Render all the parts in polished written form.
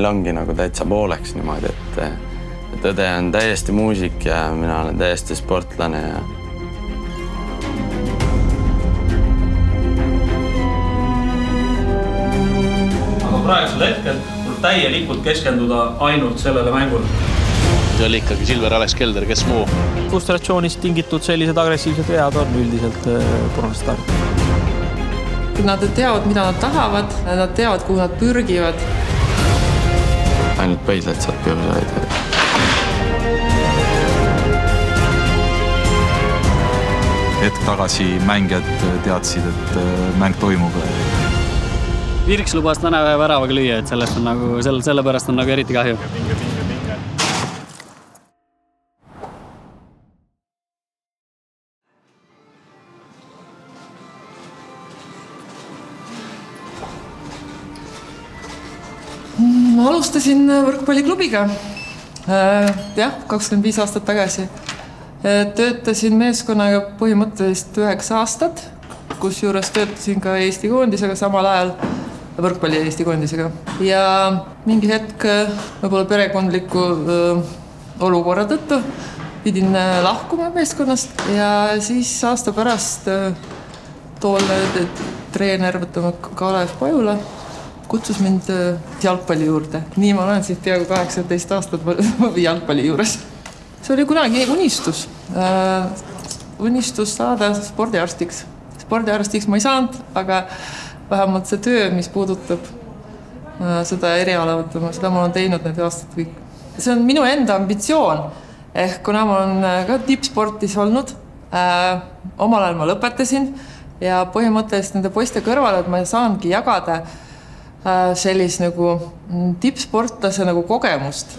ongi nagu täitsa pooleks niimoodi, et õde on täiesti muusik ja mina olen täiesti sportlane ja aga praegusel hetkel tuleb täielikult keskenduda ainult sellele mängule. See oli ikkagi Silver Alex Kelder, kes muu. Frustratsioonist tingitud sellised agressiivsed vead on üldiselt pornostarid. Nad teavad, mida nad tahavad, nad teavad, kuhu nad pürgivad. Ainult põidled saad peale saada. Hetk tagasi mängijad teadsid, et mäng toimub. Virks lubas täna ühe väravaga lüüa, et sellepärast on eriti kahju. Ma alustasin võrkpalliklubiga, 25 aastat tagasi. Töötasin meeskonnaga põhimõtteliselt 9 aastat, kus juures töötasin ka Eesti koondisega samal ajal, võrkpalli Eesti koondisega. Ja mingi hetk võib-olla perekondliku olukorra tõttu pidin lahkuma meeskonnast ja siis aasta pärast tolle treener Kalev Pajula kutsus mind jalgpalli juurde. Nii ma olen siis peaaegu 18 aastat jalgpalli juures. See oli kunagi unistus. Unistus saada spordiarstiks. Spordiarstiks ma ei saanud, aga vähemalt see töö, mis puudutab seda eriala, seda ma olen teinud need aastad kõik. See on minu enda ambitsioon. Ehk kuna ma olen ka tippsportis olnud, omal ajal ma lõpetasin ja põhimõtteliselt nende poiste kõrval, et ma saangi jagada sellist nagu tippsportlase nagu kogemust.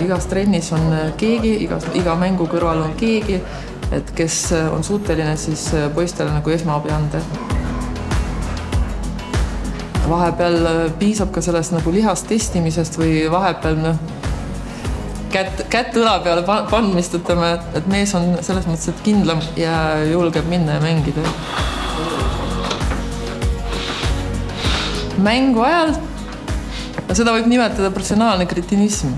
Igas trennis on keegi, iga mängu kõrval on keegi, et kes on suuteline siis poistele nagu esmaabi anda. Vahepeal piisab ka sellest nagu lihast testimisest või vahepeal kätt õla peale pandmist, et mees on selles mõttes, et kindlam ja julgeb minna ja mängida. Mängu ajal, seda võib nimetada professionaalne kretinism.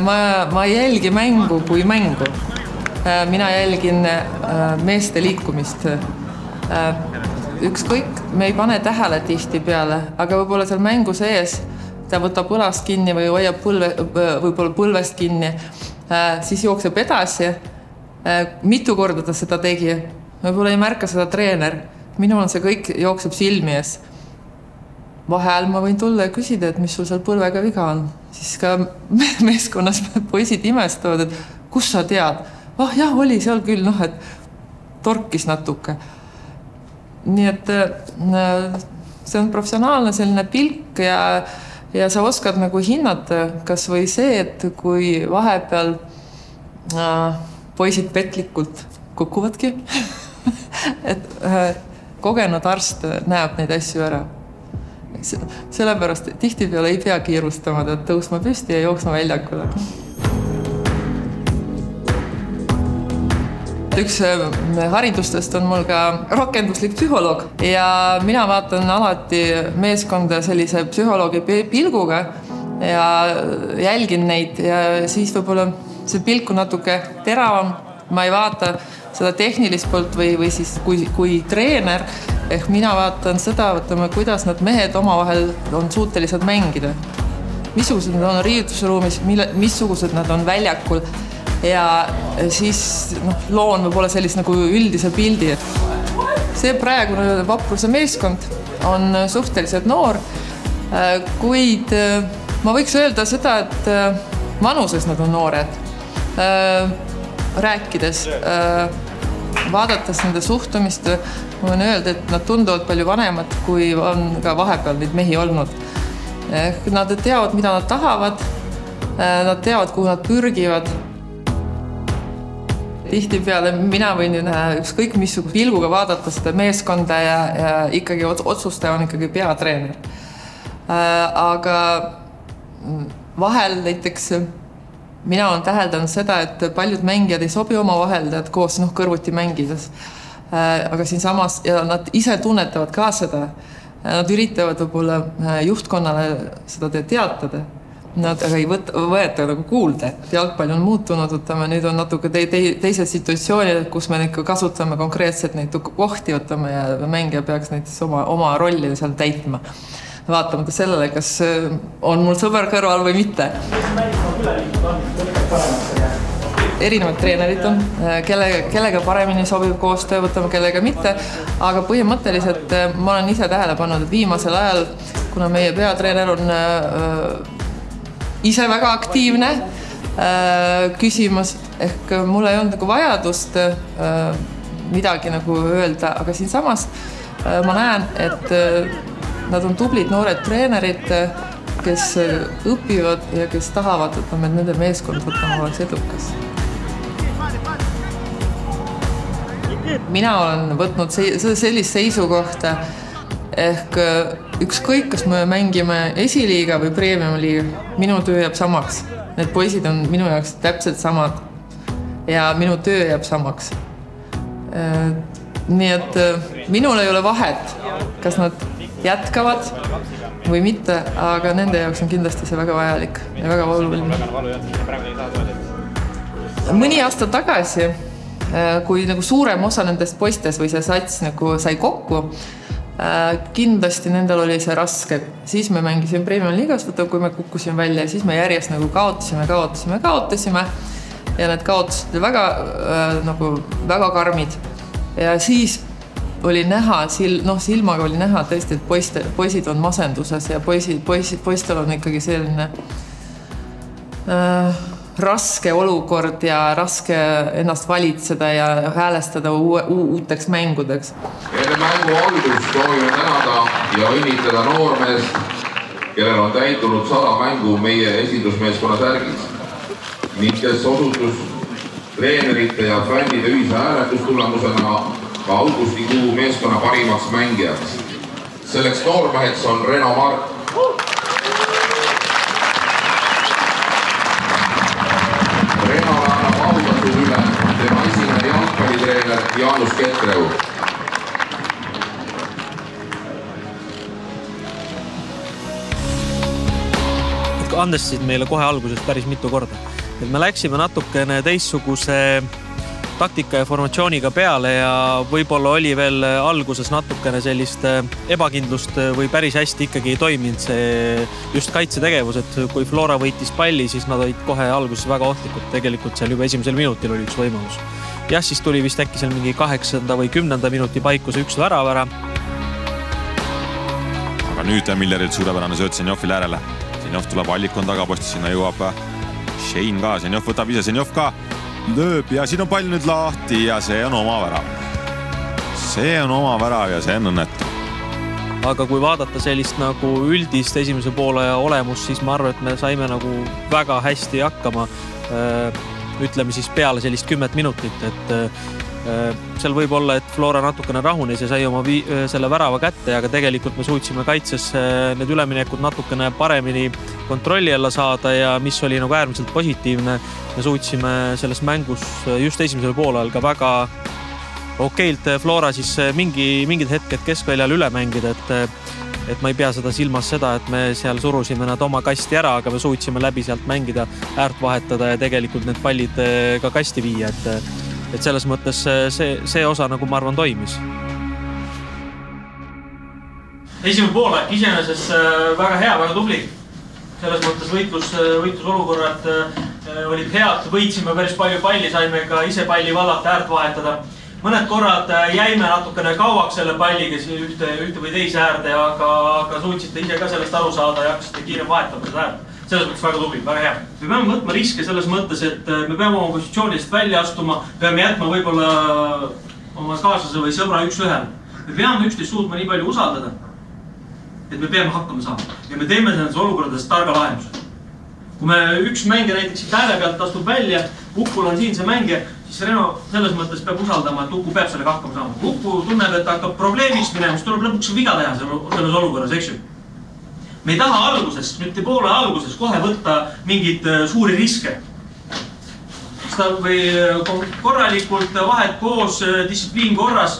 Ma ei jälgi mängu kui mängu. Mina jälgin meeste liikumist. Ükskõik, me ei pane tähele tihti peale, aga võib-olla seal mängu sees ta võtab õlast kinni või hoiab võib-olla põlvest kinni, siis jookseb edasi. Mitu korda ta seda tegi. Võib-olla ei märka seda treener. Minul on see kõik jookseb silmi ees. Vahel ma võin tulla ja küsida, et mis sul seal põlvega viga on. Siis ka meeskonnas poisid imestavad, et kus sa tead? Jah, oli seal küll, et torkis natuke. Nii et see on professionaalne selline pilk ja sa oskad nagu hinnata kas või see, et kui vahepeal poisid petlikult kukuvadki, et kogenud arst näeb neid asju ära. Sellepärast tihtipeale ei pea kiirustama, tõusma püsti ja jooksma väljakule. Üks haridustest on mul ka rakenduslik psühholoog ja mina vaatan alati meeskonda sellise psühholoogi pilguga ja jälgin neid ja siis võib-olla see pilk on natuke teravam. Ma ei vaata seda tehnilist poolt või siis kui treener, ehk mina vaatan seda, kuidas nad mehed omavahel on suutelised mängida. Missugused nad on riietusruumis, missugused nad on väljakul. Ja siis loon võib olla sellist nagu üldise pildi. See praegune Vapruse meeskond on suhteliselt noor, kuid ma võiks öelda seda, et vanuses nad on noored. Rääkides, vaadates nende suhtumist, ma võin öelda, et nad tunduvad palju vanemad, kui on ka vahepeal neid mehi olnud. Nad teavad, mida nad tahavad, nad teavad, kuhu nad pürgivad. Tihtipeale mina võin ükskõik missuguse pilguga vaadata seda meeskonda ja ikkagi otsustaja on ikkagi peatreener. Aga vahel näiteks mina olen täheldanud seda, et paljud mängijad ei sobi oma vahel koos kõrvuti mängides. aga siin samas, ja nad ise tunnetavad ka seda, nad üritavad võib-olla juhtkonnale seda teatada, nad aga ei võeta nagu kuulda, et jalgpall on muutunud, nüüd on natuke teised situatsioonid, kus me kasutame konkreetselt neid kohti ja mängija peaks näiteks oma rolli seal täitma. Vaatamata sellele, kas on mul sõber kõrval või mitte. Erinevad treenerid on, kellega paremini sobib koostöö, kellega mitte, aga põhimõtteliselt ma olen ise tähele pannud, et viimasel ajal, kuna meie peatreener on ise väga aktiivne küsimus, ehk mul ei olnud nagu vajadust midagi nagu öelda, aga siin samas ma näen, et nad on tublid noored treenerid, kes õpivad ja kes tahavad, et nende meeskond oleks edukas. Mina olen võtnud sellist seisukohta, ehk ükskõik, kas me mängime esiliiga või premium-liiga, minu töö jääb samaks. Need poisid on minu jaoks täpselt samad ja minu töö jääb samaks. Nii et minul ei ole vahet, kas nad jätkavad või mitte, aga nende jaoks on kindlasti see väga vajalik ja väga oluline. Mõni aasta tagasi, kui nagu suurem osa nendest poistes või see sats nagu sai kokku, kindlasti nendel oli see raske. Siis me mängisime Premium-liigas, kui me kukkusime välja, siis me järjest nagu kaotasime ja need kaotused olid väga karmid. Ja siis oli näha, silmaga oli näha tõesti, et poisid on masenduses ja poistel on ikkagi selline raske olukord ja raske ennast valitseda ja häälestada uuteks mängudeks. Enne mängu algust soovime tänada ja õnnitleda noormeest, kellel on täitunud 100 mängu meie esindusmeeskonna särgis ning kes osutus treenerite ja fännide ühise hääletustulemusena ka augustikuu meeskonna parimaks mängijaks. Selleks noormeheks on Reno Mark. Renole annab autasu üle tema esimene jalgpallitreener Jaanus Ketreu. Andestasid meile kohe alguses päris mitu korda. Me läksime natukene teistsuguse taktika ja formatsiooniga peale ja võib-olla oli veel alguses natukene sellist ebakindlust või päris hästi ikkagi ei toiminud see just kaitsetegevus, et kui Flora võitis palli, siis nad olid kohe alguses väga ohtlikud. Tegelikult seal juba esimesel minutil oli üks võimalus. Jah, siis tuli vist äkki seal mingi 8. või 10. minuti paikus üks värav ära. Aga nüüd Millerilt suurepärane sööt Senjofil äärele. Senjof tuleb Allikon tagaposti, sinna jõuab Shane ka. Senjof võtab ise, Senjof ka lööb ja siin on pall nüüd lahti ja see on oma värav. See on oma värav ja see on õnnetu. Aga kui vaadata sellist nagu üldist esimese poole olemust, siis ma arvan, et me saime nagu väga hästi hakkama, ütleme siis peale sellist 10 minutit, et seal võib olla, et Flora natukene rahunes ja sai oma selle värava kätte, aga tegelikult me suutsime kaitses need üleminekud natukene paremini kontrolli alla saada ja mis oli nagu äärmiselt positiivne. Me suutsime selles mängus just esimesel poolel ka väga okeilt Flora siis mingid hetked keskväljal üle mängida, et ma ei pea seda silmas seda, et me seal surusime nad oma kasti ära, aga me suutsime läbi sealt mängida, äärt vahetada ja tegelikult need pallid ka kasti viia, et selles mõttes see osa nagu ma arvan toimis. Esimene poolek iseenesest väga hea, väga tubli. Selles mõttes võitlusolukorrad olid head, võitsime päris palju palli, saime ka ise palli vallata, äärt vahetada. Mõned korrad jäime natukene kauaks selle palliga ühte või teise äärde, aga suutsite ise ka sellest aru saada ja hakkasite kiirem vahetama seda äärt. Selles mõttes väga tubli, väga hea. Me peame võtma riske selles mõttes, et me peame oma positsioonist välja astuma, peame jätma võib-olla oma kaaslase või sõbra üks-ühel. Me peame üksteist suutma nii palju usaldada, et me peame hakkama saama. Ja me teeme nendes olukordades targa lahenduse. Kui me üks mängija näiteks siit ääre pealt astub välja, Ukul on siin see mängija, siis Reno selles mõttes peab usaldama, et Uku peab sellega hakkama saama. Uku tunneb, et hakkab probleemiks minema, siis tuleb lõpuks viga teha selles olukorras, eks ju? Me ei taha alguses, mitte poole alguses kohe võtta mingid suuri riske. vastav või korralikult vahet koos distsipliin korras.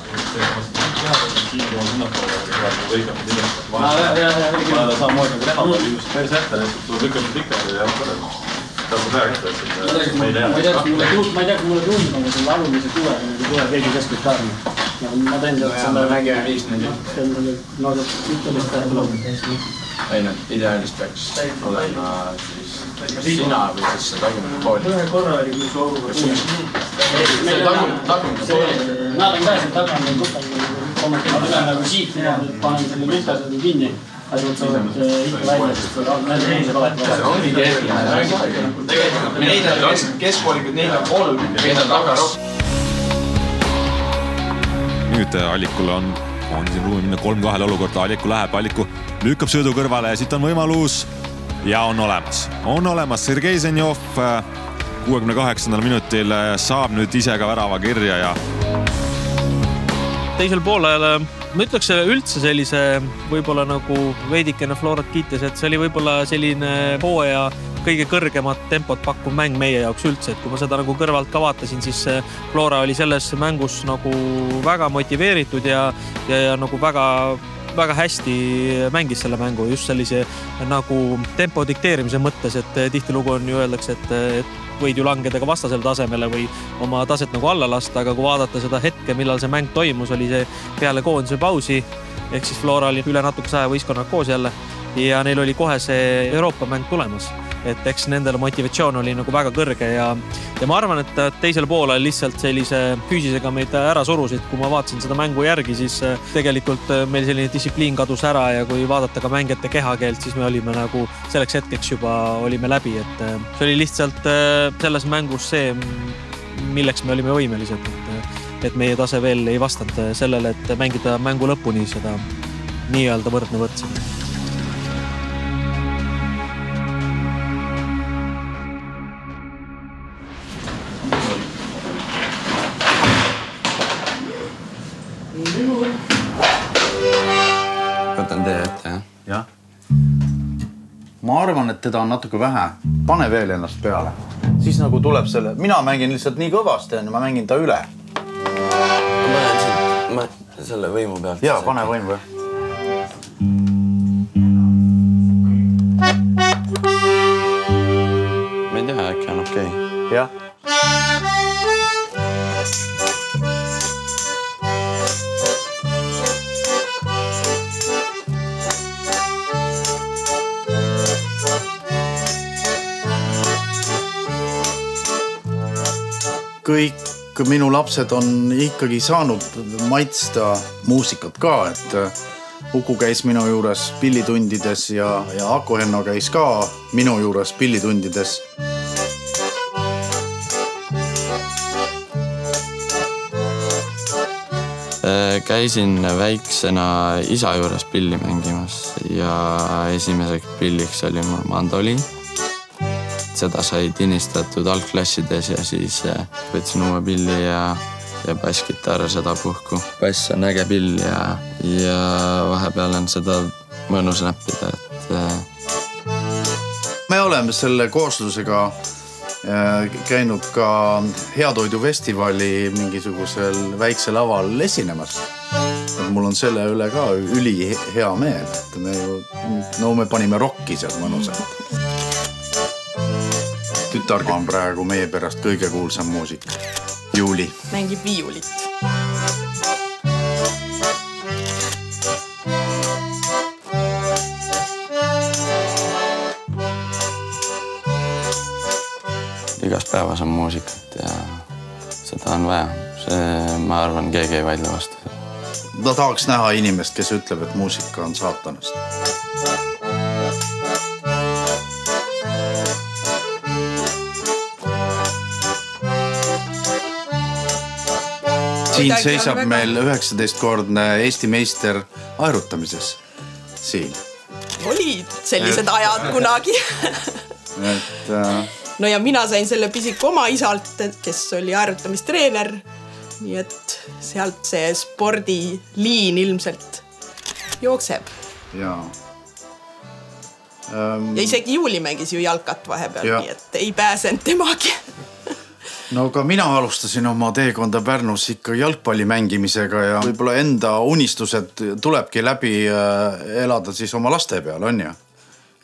Ma ei tea, kui mulle tundub, aga selle alumise tule keegi keskelt kaarni. Ma teen selle noodet ütelist ei nüüd, ideaalist peaks olema siis sina või siis see tagumine pool. Ühe korra oli kui soogu. See tagumine pool. Nad on käes, et tagame kommenteerida üle nagu siit, panen selle lukased kinni. Asjad saavad ikka välja, sest need inimesed alati see ongi keskline. Tegelikult neid on keskkoolikud, neid on 3 ja neid on taga rohkem. Nüüd Allikul on siin ruumi minna 3-2 olukorda. Alliku läheb, Alliku lükkab söödu kõrvale ja siit on võimalus ja on olemas. On olemas Sergei Zenjov 68. minutil saab nüüd ise ka värava kirja ja teisel poolel ma ütleks üldse sellise võib-olla nagu veidikene Florat kiites, et see oli võib-olla selline hooaja kõige kõrgemat tempot pakkuv mäng meie jaoks üldse, et kui ma seda nagu kõrvalt ka vaatasin, siis Flora oli selles mängus nagu väga motiveeritud ja nagu väga hästi mängis selle mängu just sellise nagu tempo dikteerimise mõttes, et tihtilugu on ju öeldakse, et võid ju langeda ka vastasele tasemele või oma taset nagu alla lasta, aga kui vaadata seda hetke, millal see mäng toimus, oli see peale koondise pausi, ehk siis Flora oli üle natuke 100 võistkonna koos jälle ja neil oli kohe see Euroopa mäng tulemas. Et eks nendele motivatsioon oli nagu väga kõrge ja ma arvan, et teisel poolel lihtsalt sellise füüsisega meid ära surusid. Kui ma vaatasin seda mängu järgi, siis tegelikult meil selline distsipliin kadus ära ja kui vaadata ka mängijate kehakeelt, siis me olime nagu selleks hetkeks juba olime läbi, et see oli lihtsalt selles mängus see, milleks me olime võimelised, et meie tase veel ei vastanud sellele, et mängida mängu lõpuni seda nii-öelda võrdne võrdsega. Võtan tee ette, jah? Ma arvan, et teda on natuke vähe. Pane veel ennast peale. Siis nagu tuleb selle... Mina mängin lihtsalt nii kõvasti ja ma mängin ta üle. Ma selle võimu pealt. Jaa, pane võimu pealt. Ma ei tea, äkki on okei. Jah. Kõik minu lapsed on ikkagi saanud maitsta muusikat ka, et Uku käis minu juures pillitundides ja Aku Henno käis ka minu juures pillitundides. Käisin väiksena isa juures pilli mängimas ja esimeseks pilliks oli mul mandoliin. Seda sai tinistatud algklassides ja siis võtsin uue pilli ja basskitarr seda puhku. Bass on äge pill ja vahepeal on seda mõnus näppida. Me oleme selle kooslusega käinud ka Heatoidufestivali mingisugusel väiksel laval esinemas. Mul on selle üle ka üli hea meel, et me panime rocki seal mõnusalt. Tütar on praegu meie pärast kõige kuulsam muusik. Juuli. Mängib viiulit. Igas päevas on muusikat ja seda on vaja. Ma arvan, keegi ei vaidle vastu. Ta tahaks näha inimest, kes ütleb, et muusika on saatanast. Siin seisab meil 19-kordne Eesti meister aerutamises. Siin. Olid sellised ajad kunagi. No ja mina sain selle pisiku oma isalt, kes oli aerutamistreener. Nii et sealt see spordiliin ilmselt jookseb. Jaa. Ja isegi Juuli mängis ju jalkat vahepeal, nii et ei pääsenud temagi. No ka mina alustasin oma teekonda Pärnus ikka jalgpalli mängimisega ja võib-olla enda unistused tulebki läbi elada siis oma laste peal, on ju?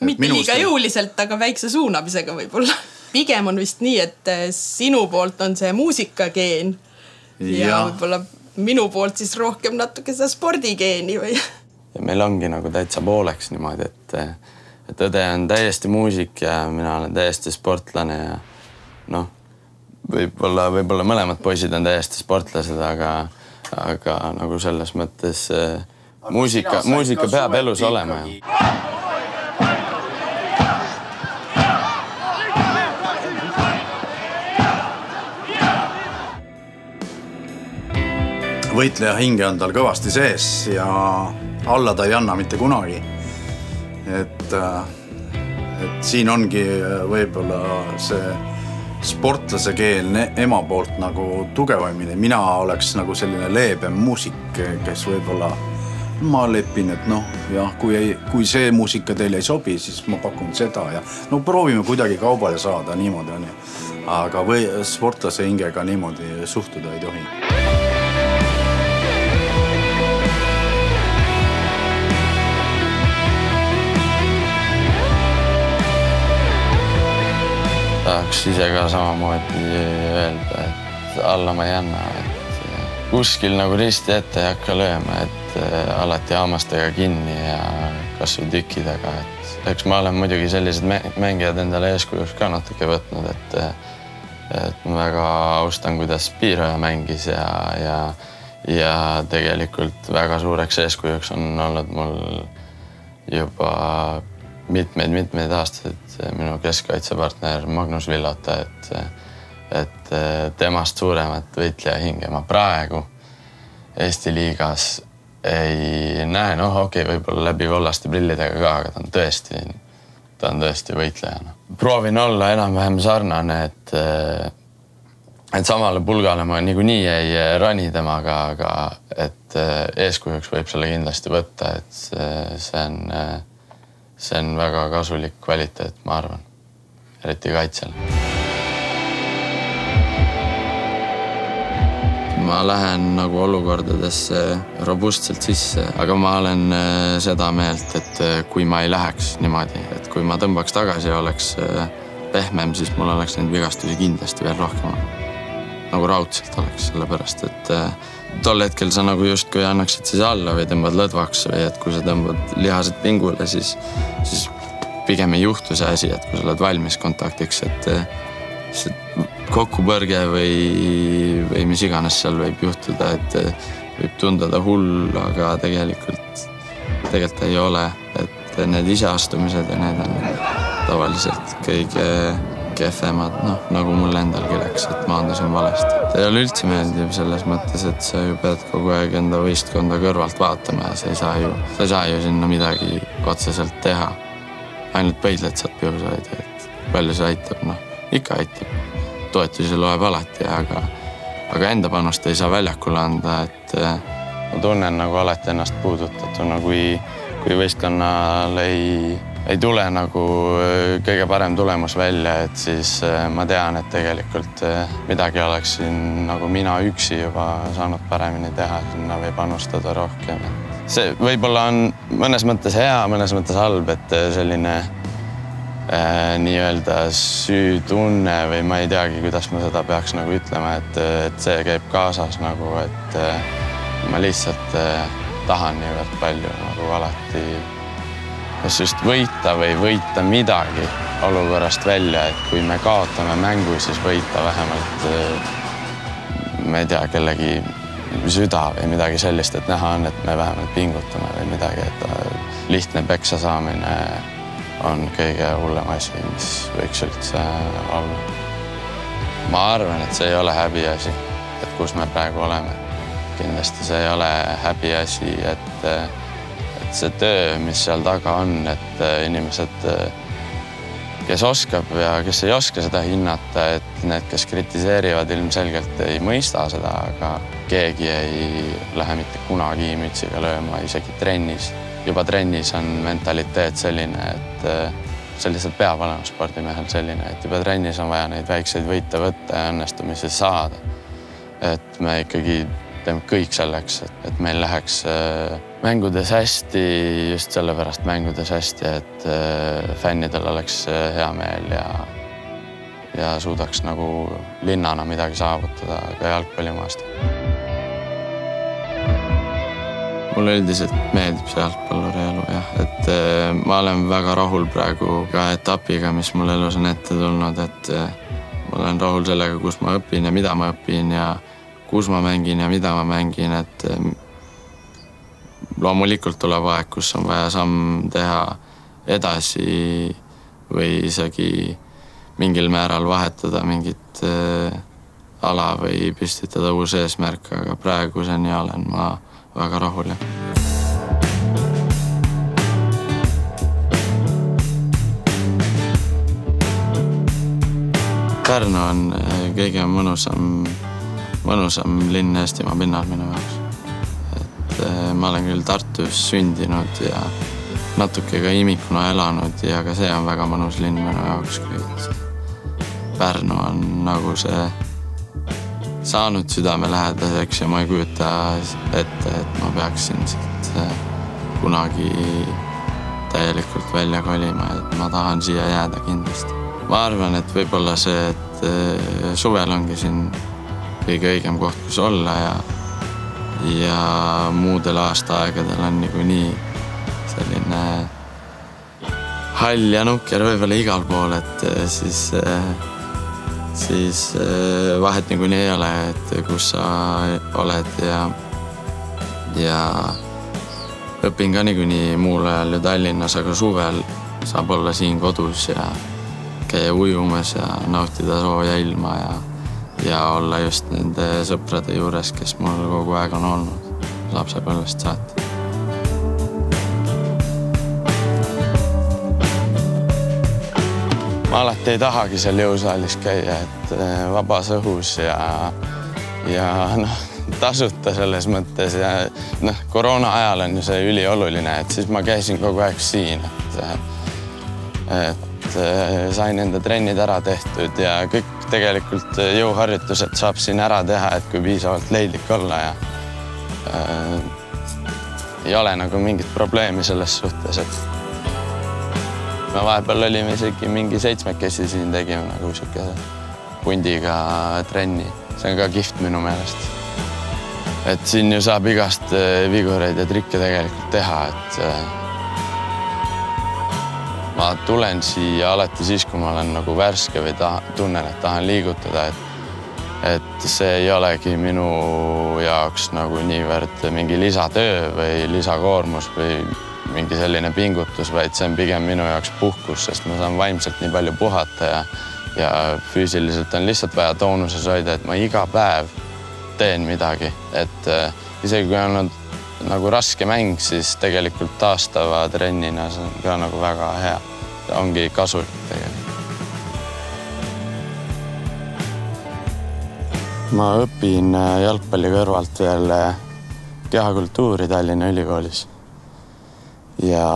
Mitte liiga jõuliselt, aga väikse suunamisega võib-olla. Pigem on vist nii, et sinu poolt on see muusikageen ja võib-olla minu poolt siis rohkem natuke seda spordigeeni või? Ja meil ongi nagu täitsa pooleks niimoodi, et õde on täiesti muusik ja mina olen täiesti sportlane ja noh, võib-olla mõlemad poisid on täiesti sportlased, aga nagu selles mõttes muusika peab elus olema. Võitleja hinge on tal kõvasti sees ja alla ta ei anna mitte kunagi. Et siin ongi võib-olla see sportlase keel ema poolt nagu tugevamine. Mina oleks nagu selline leebem muusik, kes võib-olla ma lepin, et noh, jah, kui see muusika teile ei sobi, siis ma pakun seda ja no proovime kuidagi kaubale saada, niimoodi on ju. Aga sportlase hingega niimoodi suhtuda ei tohi. Tahaks ise ka samamoodi öelda, et alla ma ei anna, et kuskil nagu risti ette ei hakka lööma, et alati haamastega kinni ja kas või tükkidega. Eks ma olen muidugi sellised mängijad endale eeskujuks ka natuke võtnud, et ma väga austan, kuidas Piiroja mängis ja tegelikult väga suureks eeskujuks on olnud mul juba mitmeid aastaid minu keskkaitsepartner Magnus Villota, et temast suuremat võitleja hinge ma praegu Eesti liigas ei näe. Noh, okei, võib-olla läbi kollaste prillidega ka, aga ta on tõesti võitlejana. Proovin olla enam-vähem sarnane, et samale pulgale ma niikuinii ei rani temaga, aga et eeskujuks võib selle kindlasti võtta, et see on väga kasulik kvaliteet, ma arvan, eriti kaitsel. Ma lähen nagu olukordadesse robustselt sisse, aga ma olen seda meelt, et kui ma ei läheks niimoodi, et kui ma tõmbaks tagasi ja oleks pehmem, siis mul oleks neid vigastusi kindlasti veel rohkem. Nagu raudselt oleks, sellepärast, et tol hetkel sa nagu justkui annaksid siis alla või tõmbad lõdvaks või et kui sa tõmbad lihased pingule, siis pigem ei juhtu see asi, et kui sa oled valmis kontaktiks, et see kokkupõrge või mis iganes seal võib juhtuda, et võib tunduda hull, aga tegelikult ei ole, et need iseastumised ja need on tavaliselt kõige kehvemad, nagu mul endalgi läks, et maandusin valesti. Ta ei ole üldse meeldiv selles mõttes, et sa ju pead kogu aeg enda võistkonda kõrvalt vaatama ja sa ei saa ju sinna midagi otseselt teha. Ainult pöidled saad piusa hoida, et palju see aitab, ikka aitab. Toetusi loeb alati, aga enda panust ei saa väljakule anda, et ma tunnen nagu alati ennast puudutatuna, kui võistkonnal ei tule nagu kõige parem tulemus välja, et siis ma tean, et tegelikult midagi oleksin nagu mina üksi juba saanud paremini teha, sinna või panustada rohkem. See võib-olla on mõnes mõttes hea, mõnes mõttes halb, et selline nii-öelda süütunne või ma ei teagi, kuidas ma seda peaks nagu ütlema, et see käib kaasas nagu, et ma lihtsalt tahan niivõrd palju nagu alati kas just võita või võita midagi olukorrast välja, et kui me kaotame mängu, siis võita vähemalt ma ei tea, kellegi süda või midagi sellist, et näha on, et me vähemalt pingutame või midagi, et lihtne peksa saamine on kõige hullem asi, mis võiks üldse olla. Ma arvan, et see ei ole häbiasi, et kus me praegu oleme. Kindlasti see ei ole häbiasi, et see töö, mis seal taga on, et inimesed, kes oskab ja kes ei oska seda hinnata, et need, kes kritiseerivad, ilmselgelt ei mõista seda, aga keegi ei lähe mitte kunagi mütsiga lööma, isegi trennis. Juba trennis on mentaliteet selline, selliselt peab olema spordimehel selline, et juba trennis on vaja neid väikseid võite võtta ja õnnestumisi saada. Et me ikkagi teeme kõik selleks, et meil läheks mängudes hästi, just sellepärast mängudes hästi, et fännidel oleks hea meel ja suudaks nagu linnana midagi saavutada ka jalgpallimaastikul. Mulle üldiselt meeldib see jalgpalluri elu, jah. Et ma olen väga rahul praegu ka etapiga, mis mul elus on ette tulnud, et ma olen rahul sellega, kus ma õpin ja mida ma õpin ja kus ma mängin ja mida ma mängin, et loomulikult tuleb aeg, kus on vaja samm teha edasi või isegi mingil määral vahetada mingit ala või püstitada uus eesmärk, aga praeguseni olen ma väga rahul. Pärnu on kõige mõnusam linn Eestimaa pinnal minu jaoks. Et ma olen küll Tartus sündinud ja natuke ka imikuna elanud ja ka see on väga mõnus linn minu jaoks. Pärnu on nagu see saanud südame lähedaseks ja ma ei kujuta ette, et ma peaksin siit kunagi täielikult välja kolima, et ma tahan siia jääda kindlasti. Ma arvan, et võib-olla see, et suvel ongi siin kõige õigem koht, kus olla ja muudel aastaaegadel on nii selline hall ja nukker võib-olla igal pool, et siis vahet niikuinii ei ole, et kus sa oled ja õpin ka niikuinii muul ajal ju Tallinnas, aga suvel saab olla siin kodus ja käia ujumas ja nautida sooja ilma ja olla just nende sõprade juures, kes mul kogu aeg on olnud lapsepõlvest saati. Ma alati ei tahagi seal jõusaalis käia, et vabas õhus ja tasuta selles mõttes ja koroona ajal on ju see ülioluline, et siis ma käisin kogu aeg siin, et sain enda trennid ära tehtud ja kõik tegelikult jõuharjutused saab siin ära teha, et kui piisavalt leidlik olla ja ei ole nagu mingit probleemi selles suhtes, et me vahepeal olime isegi mingi 7 siin tegime nagu siukese pundiga trenni. See on ka kihvt minu meelest. Et siin ju saab igast vigureid ja trikke tegelikult teha, et ma tulen siia alati siis, kui ma olen nagu värske või tunnen, et tahan liigutada, et see ei olegi minu jaoks nagu niivõrd mingi lisatöö või lisakoormus või mingi selline pingutus, vaid see on pigem minu jaoks puhkus, sest ma saan vaimselt nii palju puhata ja füüsiliselt on lihtsalt vaja toonuses hoida, et ma iga päev teen midagi, et isegi kui on nagu raske mäng, siis tegelikult taastava trennina see on ka nagu väga hea. See ongi kasulik tegelikult. Ma õpin jalgpalli kõrvalt veel kehakultuuri Tallinna Ülikoolis. Ja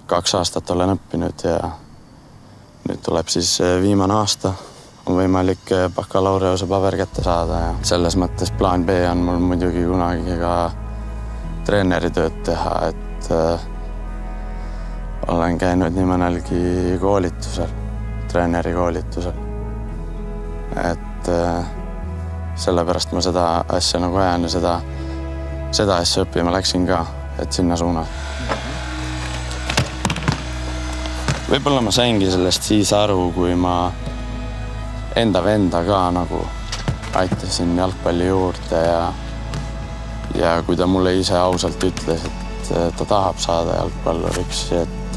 2 aastat olen õppinud ja nüüd tuleb siis viimane aasta. On võimalik bakalaureuse paber kätte saada ja selles mõttes plaan B on mul muidugi kunagi ka treeneritööd teha, et olen käinud nii mõnelgi koolitusel, treenerikoolitusel. Et sellepärast ma seda asja nagu ajan ja seda asja õppima läksin ka, et sinna suunad. Võib-olla ma saingi sellest siis aru, kui ma enda venda ka nagu aitasin jalgpalli juurde ja kui ta mulle ise ausalt ütles, et ta tahab saada jalgpalluriks, et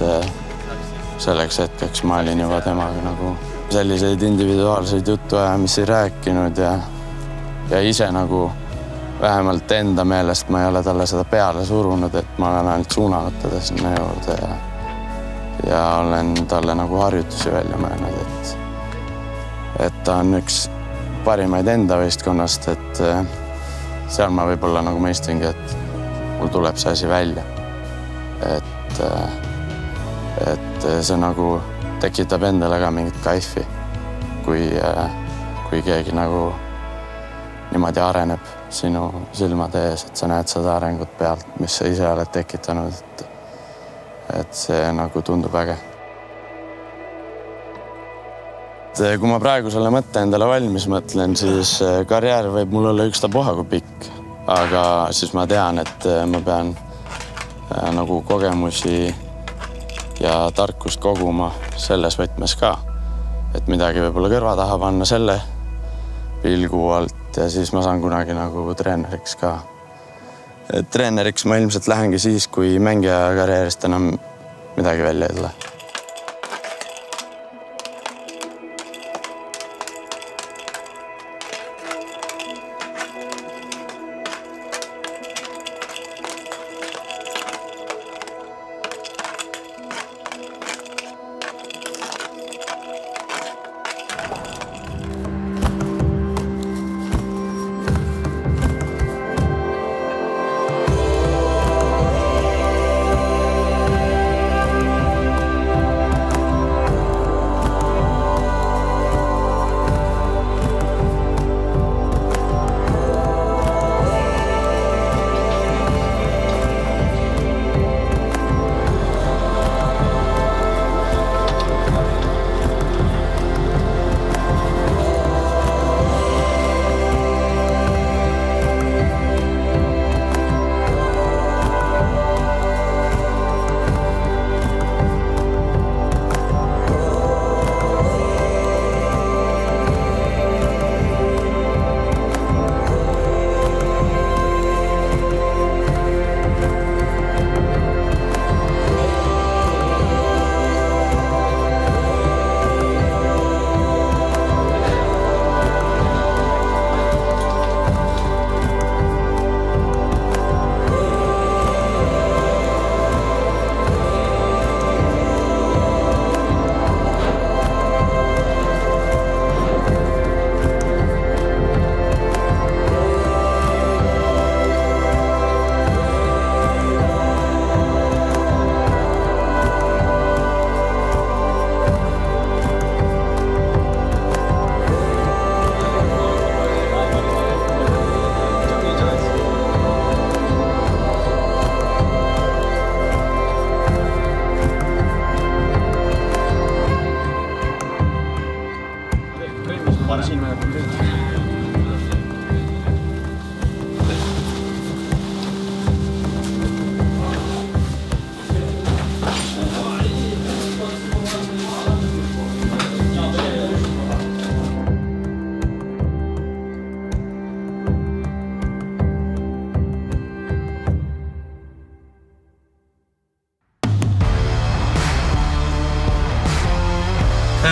selleks hetkeks ma olin juba temaga nagu selliseid individuaalseid jutuajamisi rääkinud ja ise nagu vähemalt enda meelest ma ei ole talle seda peale surunud, et ma olen ainult suunanud teda sinna juurde ja olen talle nagu harjutusi välja mõelnud, et ta on üks parimaid enda võistkonnast, et seal ma võib-olla nagu mõistingi, et mul tuleb see asi välja. et see nagu tekitab endale ka mingit kaifi, kui keegi nagu niimoodi areneb sinu silmade ees, et sa näed seda arengut pealt, mis sa ise oled tekitanud, et see nagu tundub äge. Kui ma praegu selle mõtte endale valmis mõtlen, siis karjäär võib mul olla ükstapuha kui pikk, aga siis ma tean, et ma pean nagu kogemusi ja tarkust koguma selles võtmes ka, et midagi võib-olla kõrva taha panna selle pilgu alt ja siis ma saan kunagi nagu treeneriks ka. Treeneriks ma ilmselt lähengi siis, kui mängija karjäärist enam midagi välja ei tule.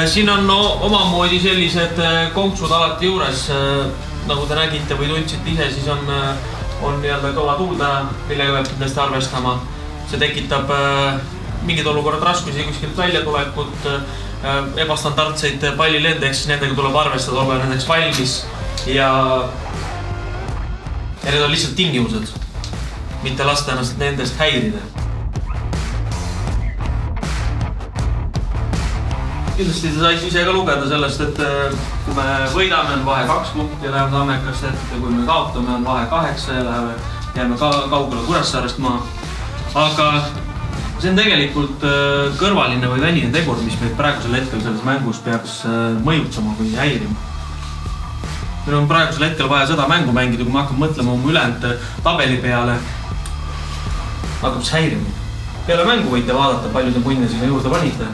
Siin on omamoodi sellised konksud alati juures, nagu te nägite või tundsite ise, siis on nii-öelda kõva tuulda, millega peab kindlasti arvestama. See tekitab mingid olukorrad raskusi kuskilt väljatulekut, ebastandardseid pallilende, ehk siis nendega tuleb arvestada, olla nendeks valmis ja need on lihtsalt tingimused, mitte lasta ennast nendest häirida. Kindlasti te saisi ise ka lugeda sellest, et kui me võidame, on vahe 2 punkti ja läheme Tammekast ette, kui me kaotame, on vahe 8 ja jääme kaugele Kuressaarest maa. Aga see on tegelikult kõrvaline või väline tegur, mis meid praegusel hetkel selles mängus peaks mõjutama või häirima. Meil on praegusel hetkel vaja seda mängu mängida, kui me hakkame mõtlema oma ülejäänud tabeli peale, hakkab see häirima. Peale mängu võite vaadata, palju te punne sinna juurde panite.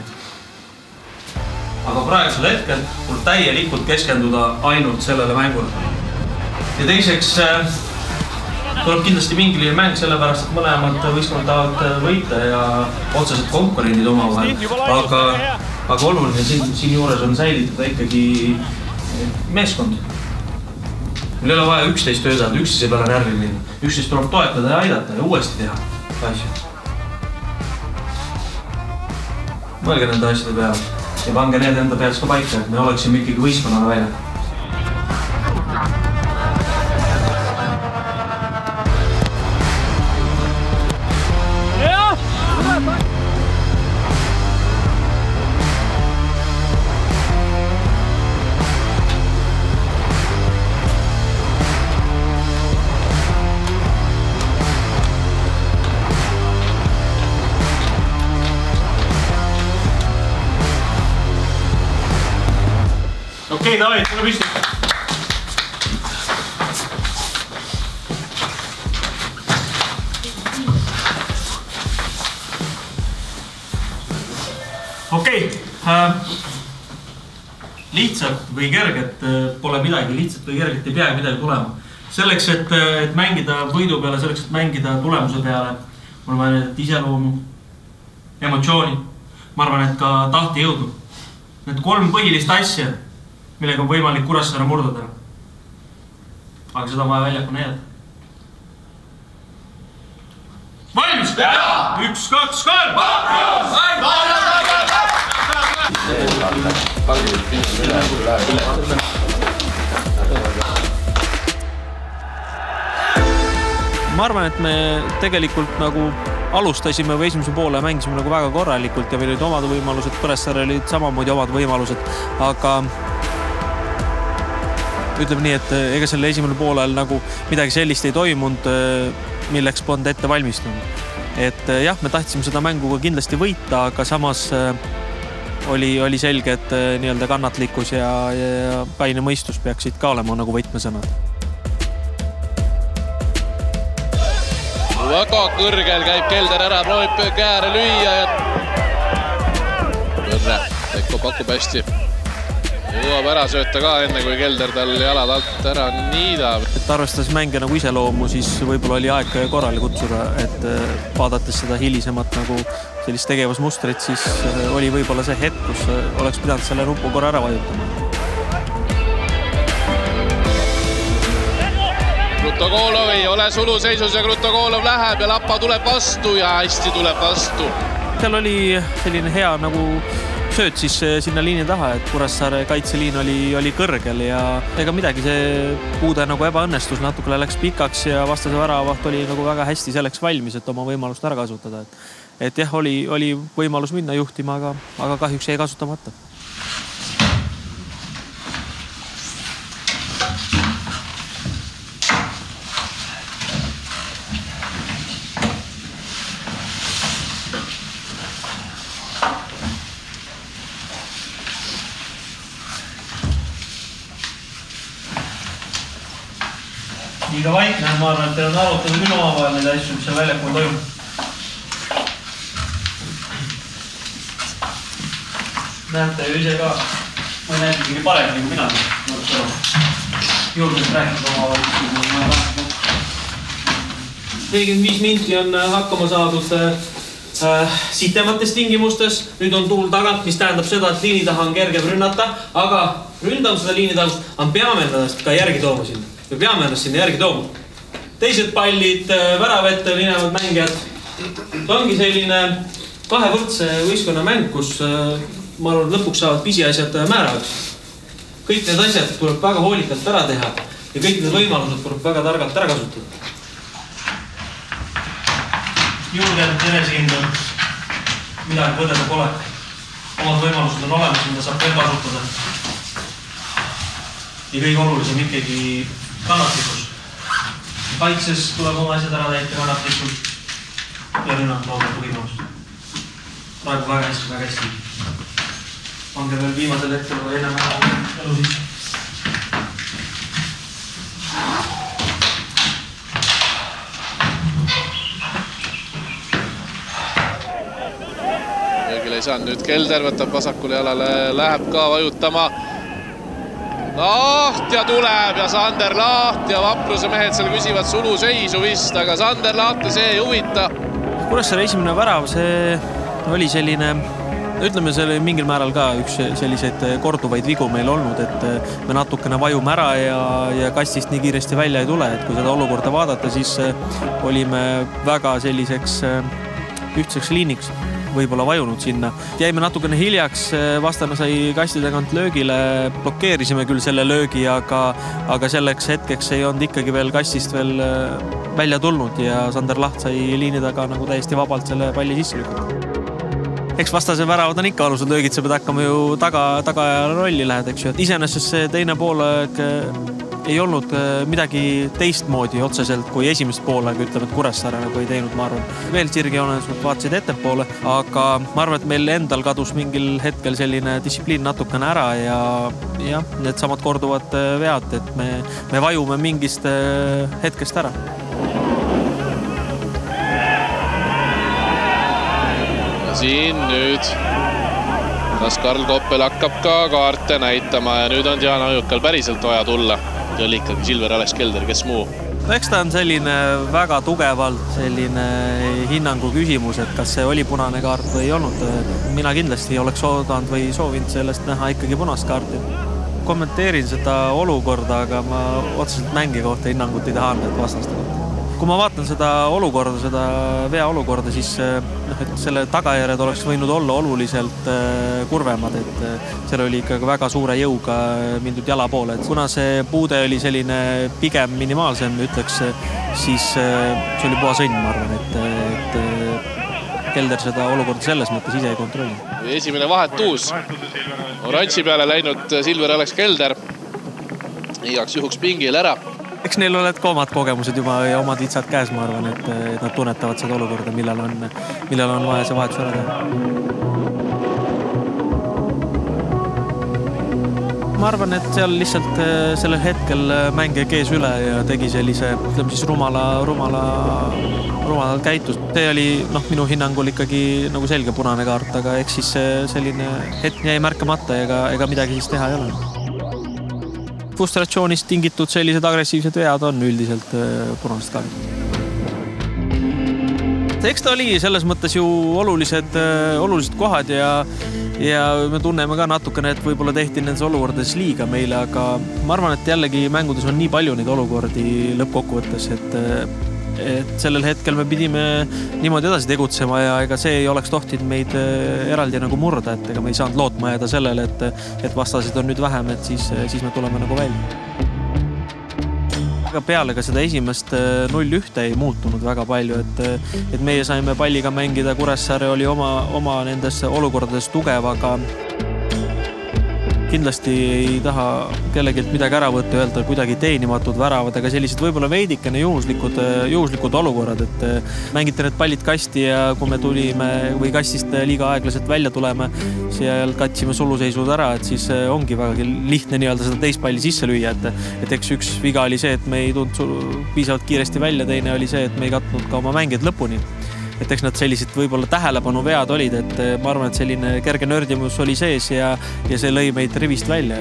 Aga praegusel hetkel tuleb täielikult keskenduda ainult sellele mängule. Ja teiseks tuleb kindlasti mingiline mäng sellepärast, et mõlemad võistkond tahavad võita ja otseselt konkurendid omavahel. Aga oluline siin juures on säilitada ikkagi meeskond. Meil ei ole vaja üksteist töötada, üksteise peale närvi minna. Üksteist tuleb toetada ja aidata ja uuesti teha asju. Mõelge nende asjade peale. Ja pange need enda pealt ka paika, et me oleksime ikkagi võistkonnana välja. Okei, davai, tule püsti. Okei, lihtsalt või kerget pole midagi, lihtsalt või kerget ei peagi midagi tulema. Selleks, et mängida võidu peale, selleks, et mängida tulemuse peale, mul vaja iseloomu, emotsiooni, ma arvan, et ka tahti jõudu. Need 3 põhilist asja, millega on võimalik Kuressaare murdada. Aga seda on vaja väljaku näidata. Valmis? 1, 2, 3! Ma arvan, et me tegelikult nagu alustasime või esimese poole mängisime nagu väga korralikult ja meil olid omad võimalused, Kuressaare olid samamoodi omad võimalused, aga ütleme nii, et ega selle esimene poolel nagu midagi sellist ei toimunud, milleks polnud ette valmistunud. Et jah, me tahtsime seda mänguga kindlasti võita, aga samas oli selge, et nii-öelda kannatlikkus ja kaine mõistus peaksid ka olema nagu võtmesõnad. Väga kõrgel käib Kelder ära, proovib kääre lüüa ja Võrre, Pekko pakub hästi. Jõuab ära sööta ka enne, kui Kelder tal jalad alt ära niidab. Et arvestades mänge nagu iseloomu, siis võib-olla oli aeg korrale kutsuda, et vaadates seda hilisemat nagu sellist tegevusmustrit, siis oli võib-olla see hetk, kus oleks pidanud selle nupu korra ära vajutama. Krutokoolov ei ole suluseisus ja Krutokoolov läheb ja Lapa tuleb vastu ja hästi tuleb vastu. Seal oli selline hea nagu sööt siis sinna liini taha, et Kuressaare kaitseliin oli kõrgel ja ega midagi, see puude nagu ebaõnnestus, natukene läks pikaks ja vastase väravaht oli nagu väga hästi selleks valmis, et oma võimalust ära kasutada. Et jah, oli võimalus minna juhtima, aga kahjuks jäi kasutamata. Liiga vaikne, ma arvan, et teil on arutatud minu omavahel neid asju, mis seal väljapool toimub. Näete ju ise ka, ma ei näinud mingi paremini kui mina. Julgelt rääkida omavahel. 45 minti on hakkama saadud sitemates tingimustes. Nüüd on tuul tagant, mis tähendab seda, et liini taha on kergem rünnata, aga ründame seda liini taha, aga peame ennast ka järgi tooma sinna. Me peame ennast sinna järgi tooma. Teised pallid, väravette minevad mängijad. Ongi selline kahevõrdse võistkonna mäng, kus ma arvan, lõpuks saavad pisiasjad määravaks. Kõik need asjad tuleb väga hoolikalt ära teha ja kõik need võimalused tuleb väga targalt ära kasutada. Julgelt enesekindlalt midagi võdeda pole. Omad võimalused on olemas, mida saab veel kasutada. Ja kõige olulisem ikkagi kannatlikkus. Kaitses tuleb oma asjad ära täita kannatlikult ja rünnad loodab võimalust. Praegu väga hästi. Pange veel viimasel hetkel või enam elu sisse. Jõgil ei saanud nüüd Kelder, võtab vasakule jalale, läheb ka vajutama. Lahtja tuleb ja Sander Laht ja Vapruse mehed seal küsivad suluseisu vist, aga Sander Lahti see ei huvita. Kuressaare esimene värav, see oli selline, ütleme, see oli mingil määral ka üks selliseid korduvaid vigu meil olnud, et me natukene vajume ära ja kastist nii kiiresti välja ei tule, et kui seda olukorda vaadata, siis olime väga selliseks ühtseks liiniks võib-olla vajunud sinna. Jäime natukene hiljaks, vastane sai kasti tagant löögile, blokeerisime küll selle löögi, aga selleks hetkeks ei olnud ikkagi veel kastist veel välja tulnud ja Sander Laht sai liini taga nagu täiesti vabalt selle palli sisse lükata. Eks vastase väravad on ikka alused löögid, sa pead hakkama ju taga rolli lähed, eks ju. Iseenesest see teine poolek ei olnud midagi teistmoodi otseselt kui esimest poolega, ütleme, et Kuressaare nagu ei teinud, ma arvan. Veel sirgjoones vaatasid ettepoole, aga ma arvan, et meil endal kadus mingil hetkel selline distsipliin natukene ära ja need samad korduvad vead, et me vajume mingist hetkest ära. Ja siin nüüd kas Karl Koppel hakkab ka kaarte näitama ja nüüd on Jaan Ajukal päriselt vaja tulla. See oli ikkagi Silver Alex Kelder, kes muu? Eks ta on selline väga tugevalt selline hinnangu küsimus, et kas see oli punane kaart või ei olnud. Mina kindlasti oleks oodanud või soovinud sellest näha ikkagi punast kaarti. Kommenteerin seda olukorda, aga ma otseselt mängi kohta hinnangut ei taha anda vastaste kohta. Kui ma vaatan seda olukorda, seda vea olukorda, siis et selle tagajärjed oleks võinud olla oluliselt kurvemad, et seal oli ikkagi väga suure jõuga mindud jala poole. Kuna see puude oli selline pigem minimaalsem, ütleks, siis see oli puha sõnn, ma arvan, et Kelder seda olukorda selles mõttes ise ei kontrolli. Esimene vahetuus. Oranži peale läinud Silver Alex Kelder. Igaks juhuks pingil ära. Eks neil oled ka omad kogemused juba ja omad vitsad käes, ma arvan, et nad tunnetavad seda olukorda, millal on vaja see vahetus ära teha. Ma arvan, et seal lihtsalt sellel hetkel mängija kees üle ja tegi sellise, ütleme siis rumalal käitus. See oli minu hinnangul ikkagi nagu selge punane kaart, aga eks siis selline hetk jäi märkamata ega midagi siis teha ei ole. Frustratsioonist tingitud sellised agressiivsed vead on üldiselt punasest kaardid. Eks ta oli selles mõttes ju olulised kohad ja me tunneme ka natukene, et võib-olla tehti nendes olukordades liiga meile, aga ma arvan, et jällegi mängudes on nii palju neid olukordi lõppkokkuvõttes, et sellel hetkel me pidime niimoodi edasi tegutsema ja ega see ei oleks tohtinud meid eraldi nagu murda, et ega me ei saanud lootma jääda sellele, et vastasid on nüüd vähem, et siis me tuleme nagu välja. Aga peale ka seda esimest 0-1 ei muutunud väga palju, et meie saime palliga mängida, Kuressaare oli oma nendes olukordades tugev, aga kindlasti ei taha kellegilt midagi ära võtta, öelda kuidagi teenimatud väravad, aga sellised võib-olla veidikene juhuslikud olukorrad, et mängite need pallid kasti ja kui me tulime või kastist liiga aeglaselt välja tuleme, seal katsime suluseisud ära, et siis ongi väga lihtne nii-öelda seda teist palli sisse lüüa, et eks üks viga oli see, et me ei tulnud piisavalt kiiresti välja, teine oli see, et me ei katnud ka oma mängijad lõpuni. Et eks nad sellised võib-olla tähelepanu vead olid, et ma arvan, et selline kerge nördimus oli sees ja see lõi meid rivist välja,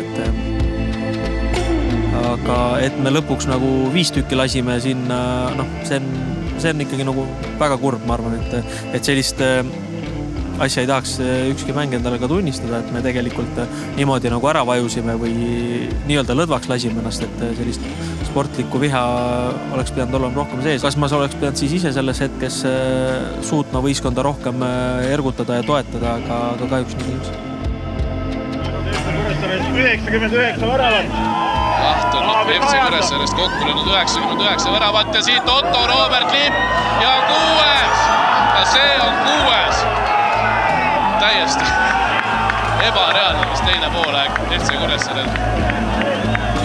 aga et me lõpuks nagu 5 tükki lasime sinna, see on ikkagi nagu väga kurb, ma arvan, et sellist asja ei tahaks ükski mäng endale ka tunnistada, et me tegelikult niimoodi nagu ära vajusime või nii-öelda lõdvaks lasime ennast, et sellist sportlikku viha oleks pidanud olema rohkem sees. Kas ma oleks pidanud siis ise selles hetkes suutma võistkonda rohkem ergutada ja toetada, aga kahjuks nii ilmselt. 99 väravat. Ahtunud FC Kuressaarest kokku löönud 99 väravat ja siit Otto Robert Lipp ja 6. Ja see on 6. Täiesti ebareaalne, mis teine poolaeg FC Kuressaarel.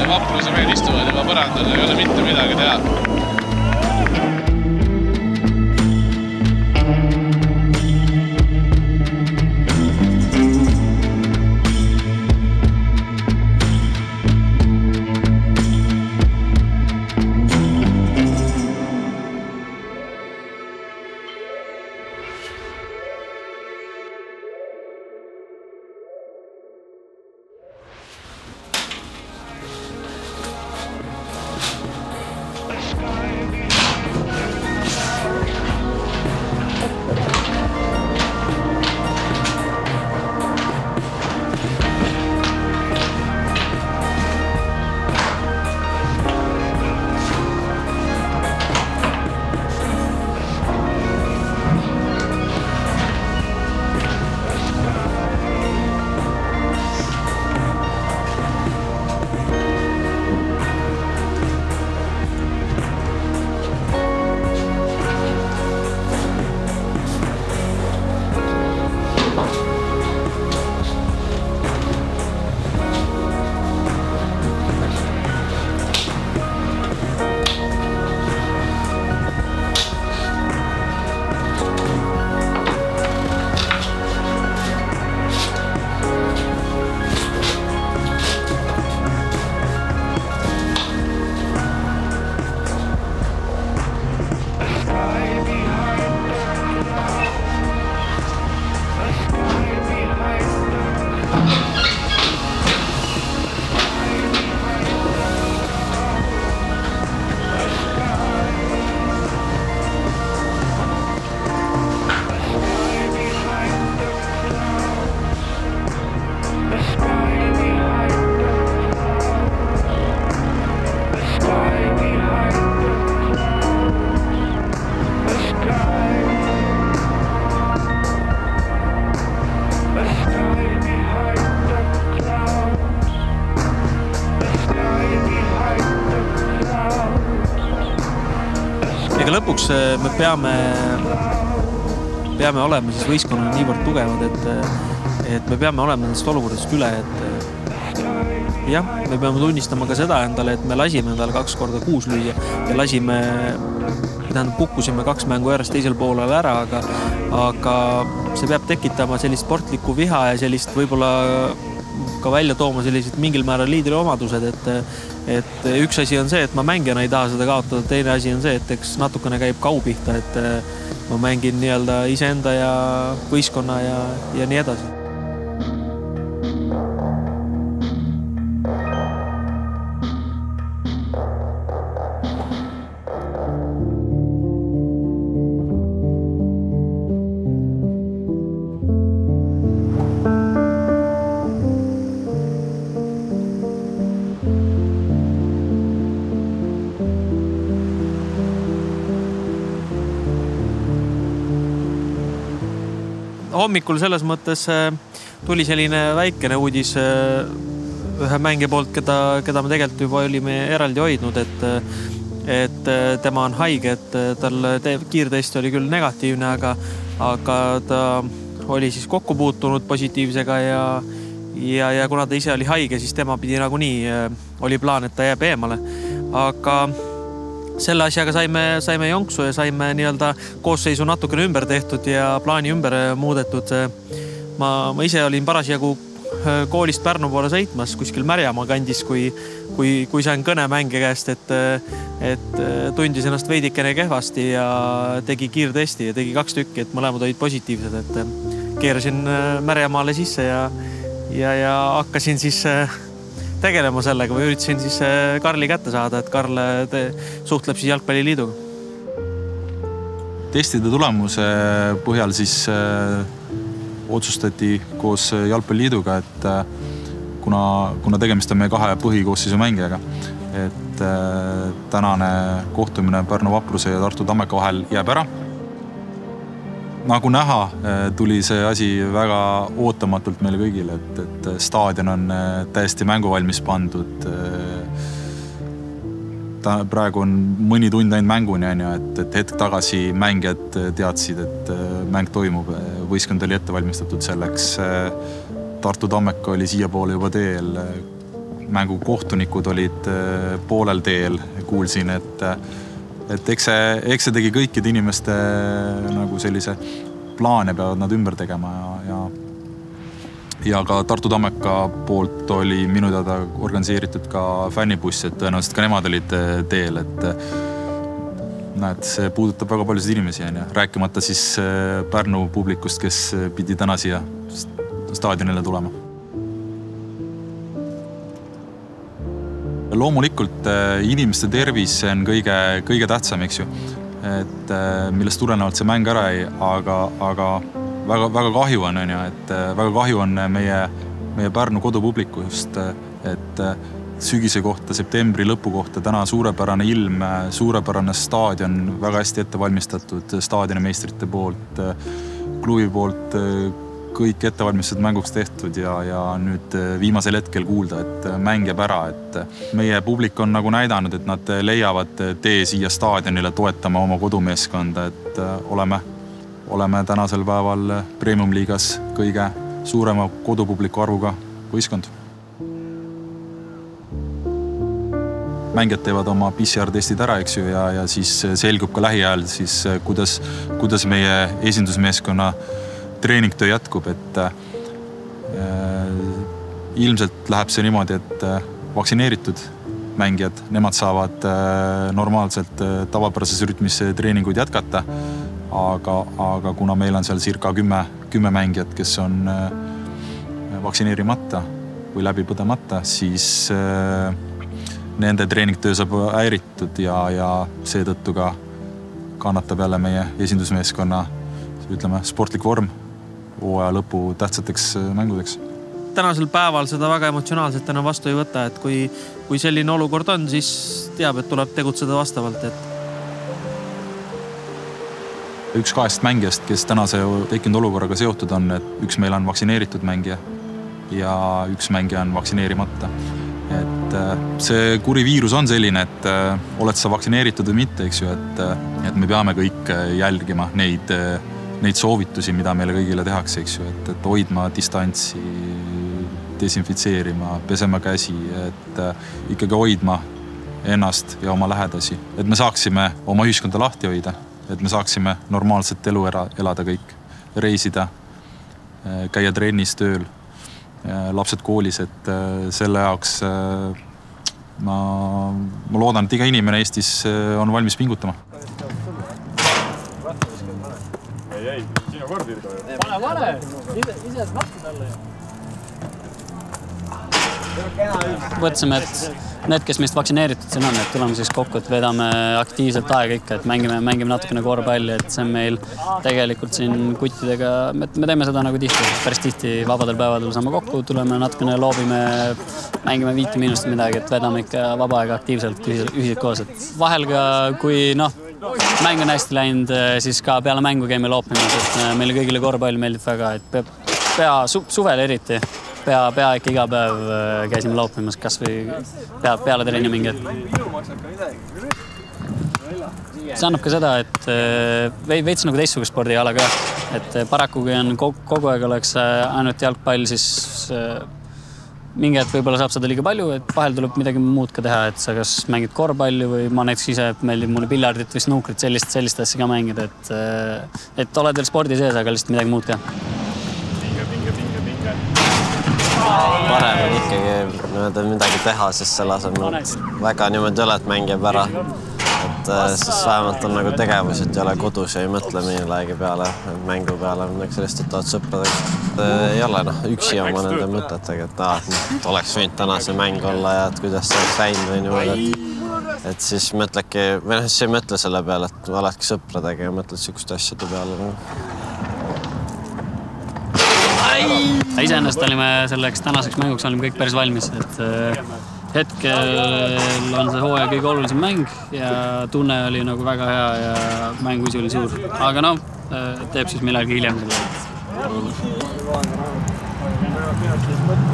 Ja vapruse mehed istuvad juba põrandal, ei ole mitte midagi teha. Sky. lõpuks me peame olema siis võistkonnana niivõrd tugevad, et me peame olema nendest olukordadest üle, et jah, me peame tunnistama ka seda endale, et me lasime endale 2 korda 6 lüüa ja kukkusime 2 mängu järjest teisel poolel ära, aga see peab tekitama sellist sportlikku viha ja sellist võib-olla ka välja tooma sellised mingil määral liidri omadused, et üks asi on see, et ma mängijana ei taha seda kaotada, teine asi on see, et eks natukene käib kaupihta, et ma mängin nii-öelda iseenda ja võistkonna ja nii edasi. Hommikul selles mõttes tuli selline väikene uudis ühe mängija poolt, keda me tegelikult juba olime eraldi hoidnud, et tema on haige, et tal kiirtest oli küll negatiivne, aga ta oli siis kokku puutunud positiivsega ja kuna ta ise oli haige, siis tema pidi nagunii, oli plaan, et ta jääb eemale. Aga selle asjaga saime jonksu ja saime nii-öelda koosseisu natukene ümber tehtud ja plaani ümber muudetud. Ma ise olin parasjagu koolist Pärnu poole sõitmas kuskil Märjamaa kandis, kui sain kõne mängija käest, et tundis ennast veidikene kehvasti ja tegi kiirtesti ja tegi 2 tükki, et mõlemad olid positiivsed, et keerasin Märjamaale sisse ja hakkasin siis tegelema sellega või üritasin siis Karli kätte saada, et Karl suhtleb siis Jalgpalliliiduga. Testide tulemuse põhjal siis otsustati koos Jalgpalliliiduga, et kuna tegemist on meie 2 põhikoosseisu mängijaga, et tänane kohtumine Pärnu Vapruse ja Tartu Tammeka vahel jääb ära. Nagu näha, tuli see asi väga ootamatult meile kõigile, et staadion on täiesti mänguvalmis pandud. Praegu on mõni tund ainult mänguni, et hetk tagasi mängijad teadsid, et mäng toimub. Võistkond oli ette valmistatud selleks. Tartu Tammeka oli siia poole juba teel. Mängu kohtunikud olid poolel teel. Kuulsin, et eks see tegi kõikide inimeste nagu sellise plaane peavad nad ümber tegema ja ka Tartu Tammeka poolt oli minu teada organiseeritud ka fännibuss, et tõenäoliselt ka nemad olid teel, et see puudutab väga paljusid inimesi, rääkimata siis Pärnu publikust, kes pidi täna siia staadionile tulema. Loomulikult inimeste tervis on kõige tähtsam, eks ju, et millest tulenevalt see mäng ära ei, aga väga kahju on, et väga kahju on meie Pärnu kodupublikust, et sügise kohta, septembri lõpu kohta täna suurepärane ilm, suurepärane staadion, väga hästi ette valmistatud staadionimeistrite poolt, klubi poolt, kõik ettevalmistused mänguks tehtud ja nüüd viimasel hetkel kuulda, et mäng jääb ära, et meie publik on nagu näidanud, et nad leiavad tee siia staadionile toetama oma kodumeeskonda, et oleme tänasel päeval Premium-liigas kõige suurema kodupubliku arvuga võistkond. Mängijad teevad oma PCR-testid ära, eks ju, ja siis selgub ka lähiajal siis, kuidas meie esindusmeeskonna treeningtöö jätkub, et ilmselt läheb see niimoodi, et vaktsineeritud mängijad, nemad saavad normaalselt tavapärases rütmis treeninguid jätkata, aga kuna meil on seal circa 10 mängijat, kes on vaktsineerimata või läbi põdemata, siis nende treeningtöö saab häiritud ja seetõttu ka kannatab jälle meie esindusmeeskonna, ütleme, sportlik vorm hooaja lõpu tähtsateks mängudeks. Tänasel päeval seda väga emotsionaalselt enam vastu ei võta, et kui selline olukord on, siis teab, et tuleb tegutseda vastavalt. Üks 2 mängijast, kes tänase tekkinud olukorraga seotud on, et üks meil on vaktsineeritud mängija ja üks mängija on vaktsineerimata. et see kuri viirus on selline, et oled sa vaktsineeritud või mitte, eks ju, et me peame kõik jälgima neid soovitusi, mida meile kõigile tehakse, eks ju, et hoidma distantsi, desinfitseerima, pesema käsi, et ikkagi hoidma ennast ja oma lähedasi, et me saaksime oma ühiskonda lahti hoida, et me saaksime normaalset elu elada kõik, reisida, käia trennis, tööl, lapsed koolis, et selle jaoks ma loodan, et iga inimene Eestis on valmis pingutama. Ei, sinu kord Virgo. Pane, ise nahtu talle. Võtsime, et need, kes meist vaktsineeritud siin on, et tuleme siis kokku, et vedame aktiivselt aega ikka, et mängime natukene korvpalli, et see on meil tegelikult siin kuttidega, me teeme seda nagu tihti, päris tihti vabadel päevadel saame kokku, tuleme natukene loobime, mängime 5 miinust midagi, et vedame ikka vaba aega aktiivselt ühiselt koos, et vahel ka kui mäng on hästi läinud, siis ka peale mängu käime loopimas, et meile kõigile korvpall meeldib väga, et suvel eriti. Pea ikka iga päev käisime loopimas, kas või peale trenni mingi. See annab ka seda, et veits nagu teistsugust spordiala ka, et paraku kui on kogu aeg oleks ainult jalgpall, siis mingi hetk võib-olla saab seda liiga palju, et vahel tuleb midagi muud ka teha, et sa kas mängid korvpalli või ma näiteks ise meeldib mulle piljardit või snuukrit, sellist asja ka mängida, et oled veel spordi sees, aga lihtsalt midagi muud ka. Parem on ikkagi midagi teha, sest selle asemel väga niimoodi ole, et mängib ära. Et siis vähemalt on nagu tegevus, et ei ole kodus ja ei mõtle millegi peale, mängu peale, midagi sellist, et tahad sõpradega. Ei ole üksi oma nende mõtetega, et oleks võinud täna see mäng olla ja et kuidas see oleks läinud või niimoodi. Et siis mõtledki, või siis ei mõtle selle peale, et oledki sõpradega ja mõtled sikuste asjade peale. Iseennast olime selleks tänaseks mänguks olime kõik päris valmis, et hetkel on see hooaja kõige olulisem mäng ja tunne oli nagu väga hea ja mänguisi oli suur. Aga teeb siis millalgi hiljem selle.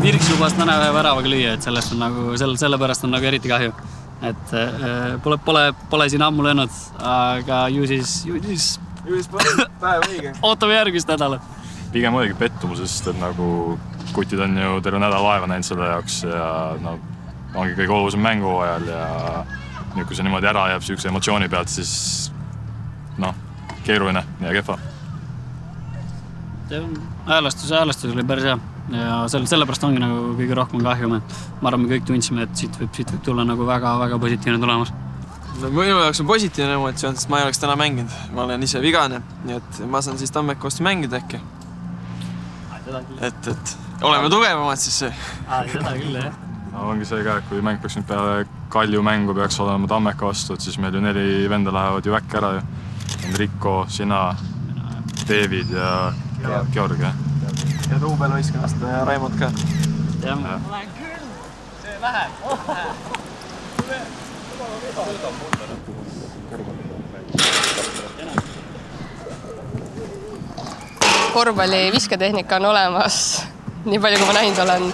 Virks lubas täna ühe väravaga lüüa, et sellest on nagu, sellepärast on nagu eriti kahju. Et pole siin ammu löönud, aga ju siis päev õige. Ootame järgmist nädalat. Pigem oligi pettumusest, et nagu kutid on ju terve nädal vaeva näinud selle jaoks ja ongi kõige olulisem mängu ajal ja nüüd, kui see niimoodi ära jääb üks emotsiooni pealt, siis keeruline ja kehva. Ajalistus oli päris hea ja sellepärast ongi nagu kõige rohkem kahju. Ma arvan, me kõik tundsime, et siit võib tulla nagu väga positiivne tulemus. Minu jaoks on positiivne emotsioon, sest ma ei oleks täna mänginud. Ma olen ise vigane, nii et ma saan siis Tammeka vastu mängida äkki. Et oleme tugevamad siis see. Seda küll, jah. Ongi see ka, et kui mäng peaks nüüd peale Kalju mängu peaks olema Tammeka vastu, et siis meil ju 4 venda lähevad ju väkke ära. Enrico, sina, David ja Georg. Ja Ruubel võistkonnast ja Raimond ka. Jah. See läheb. Korvpalli visketehnika on olemas, nii palju kui ma näinud olen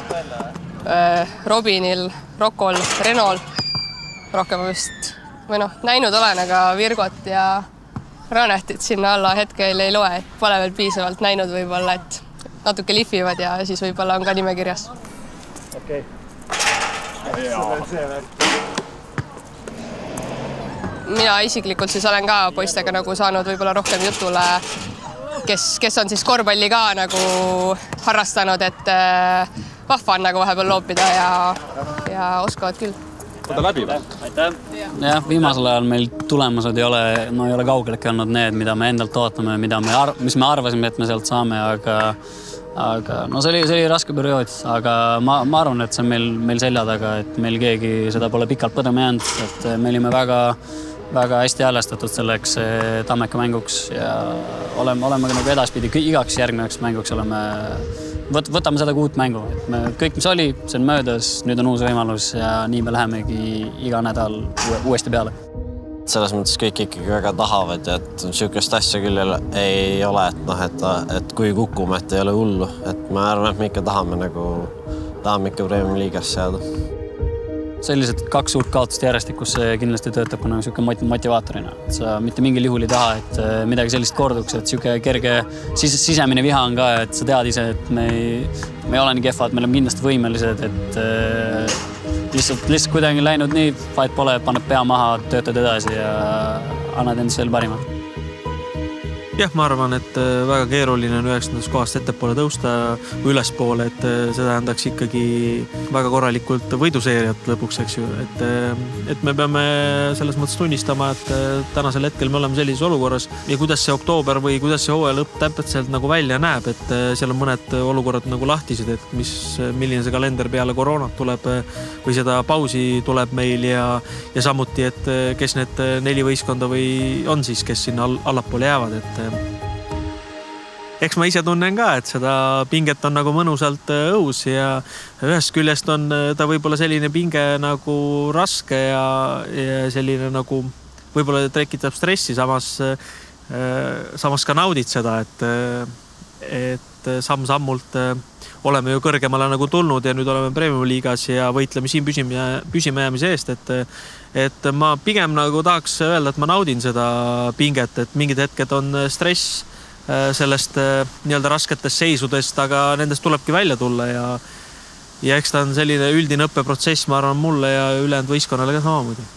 Robinil, Rokol, Renol, rohkem vist näinud olen, aga Virgot ja Ranetit sinna alla hetkel ei loe, et pole veel piisavalt näinud võib-olla, et natuke lihvivad ja siis võib-olla on ka nimekirjas. Okei. Mina isiklikult siis olen ka poistega nagu saanud võib-olla rohkem jutule, kes on siis korvpalli ka nagu harrastanud, et vahva on nagu vahepeal loopida ja oskavad küll. Võta läbi või? Aitäh! Jah, viimasel ajal meil tulemused ei ole kaugelegi olnud need, mida me endalt ootame, mis me arvasime, et me sealt saame, aga see oli raske periood, aga ma arvan, et see on meil selja taga, et meil keegi seda pole pikalt põdema jäänud, et me olime väga hästi häälestatud selleks Tammeka mänguks ja oleme ka nagu edaspidi igaks järgnevaks mänguks võtame seda uut mängu. Kõik, mis oli, see on möödas, nüüd on uus võimalus ja nii me lähemegi iga nädal uuesti peale. Selles mõttes kõik ikkagi väga tahavad ja et niisugust asja küll ei ole, et kui kukume, et ei ole hullu. Et ma arvan, et me ikka tahame ikka Premiumi liigasse jääda. sellised 2 suurt kaotust järjestikus kindlasti töötab nagu siuke motivaatorina. Sa mitte mingil juhul ei taha, et midagi sellist korduks, et siuke kerge sisemine viha on ka, et sa tead ise, et me ei ole nii kehvad, me oleme kindlasti võimelised, et lihtsalt kuidagi läinud nii, fight pole, paned pea maha, töötad edasi ja annad endast veel parima. Jah, ma arvan, et väga keeruline on 9. kohast ettepoole tõusta või ülespoole, et see tähendaks ikkagi väga korralikult võiduseeriat lõpuks, eks ju. Et me peame selles mõttes tunnistama, et tänasel hetkel me oleme sellises olukorras ja kuidas see oktoober või kuidas see hooaja lõpp täpselt nagu välja näeb, et seal on mõned olukorrad nagu lahtised, et milline see kalender peale koroonat tuleb või seda pausi tuleb meil ja samuti, et kes need 4 võistkonda või on siis, kes sinna allapoole jäävad, et eks ma ise tunnen ka, et seda pinget on nagu mõnusalt õus ja ühest küljest on ta võib-olla selline pinge nagu raske ja selline nagu võib-olla tekitab stressi, samas ka naudid seda, et samm-sammult oleme ju kõrgemale nagu tulnud ja nüüd oleme Premium liigas ja võitleme siin püsima jäämise eest, et ma pigem nagu tahaks öelda, et ma naudin seda pinget, et mingid hetked on stress sellest nii-öelda rasketest seisudest, aga nendest tulebki välja tulla ja eks ta on selline üldine õppeprotsess, ma arvan, mulle ja ülejäänud võistkonnale ka samamoodi.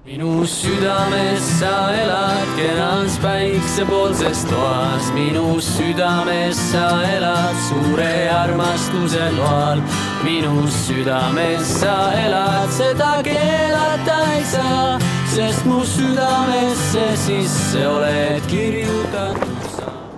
Minu südames sa elad kenas päiksepoolses toas. Minu südames sa elad suure armastuse loal. Minu südames sa elad, seda keelata ei saa, sest mu südamesse sisse oled kirju